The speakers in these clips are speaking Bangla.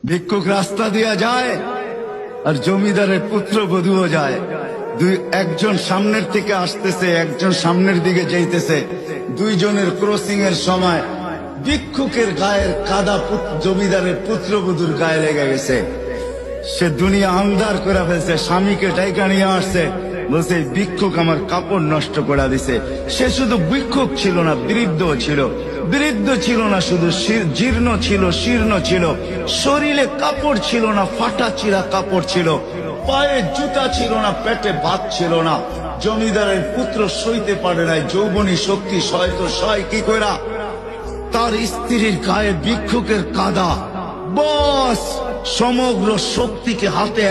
ভিক্ষুক রাস্তা দিয়া যায় আর জমিদারের পুত্রবধূও যায়। একজন সামনের থেকে আসতেছে, একজন সামনের দিকে যাইতেছে। দুইজনের ক্রসিং এর সময় ভিক্ষুকের গায়ের কাদা জমিদারের পুত্রবধূর গায়ে লেগে গেছে। সে দুনিয়া আন্ধার করে ফেলছে, স্বামীকে ডাইকা নিয়ে আসছে, বলছে ভিক্ষুক আমার কাপড় নষ্ট করে দিছে। সে শুধু ভিক্ষুক ছিল না, বৃদ্ধ ছিল। বৃদ্ধ ছিল না শুধু, জীর্ণ ছিল, শীর্ণ ছিল। শরীরে কাপড় ছিল না, ফাটা চিরা কাপড় ছিল। পায়ে জুতা ছিল না, পেটে ভাত ছিল না। জমিদারের পুত্র সইতে পারে নাই, যৌবনী শক্তি সয়তো সয় কি কইরা তার স্ত্রীর গায়ে ভিক্ষুকের কাদা। বস সমগ্র শক্তিকে হাতে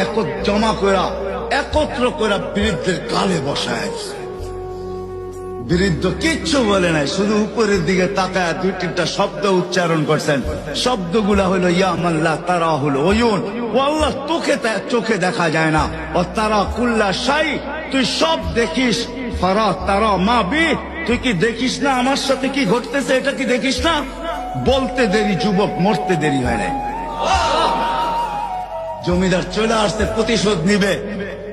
জমা করা, একত্র করা বৃদ্ধের গালে বসায়। বৃদ্ধ কিচ্ছু বলে নাই, শুধু উপরের দিকে তাকায় দুই তিনটা শব্দ উচ্চারণ করছেন। শব্দগুলা হলো ইয়া মাল্লাহ তারা হলো ওয়ুন, ও আল্লাহ তোকে চোখে দেখা যায় না। ও তারা কুল্লা শাই, তুই সব দেখিস। ফারা তারা মা বি, তুই কি দেখিস না আমার সাথে কি ঘটতেছে? এটা কি দেখিস না? বলতে দেরি যুবক, মরতে দেরি হয় না। জমিদার চলে আসছে, প্রতিশোধ নিবে।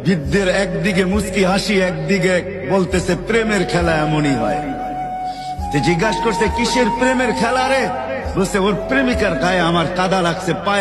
বৃদ্ধের একদিকে মুস্কি হাসি, একদিকে বলতেছে প্রেমের খেলা এমনই হয়। জিজ্ঞাসা করছে কিসের প্রেমের খেলা রে? বলছে ওর প্রেমিকার গায়ে আমার কাদা লাগছে, পায়ের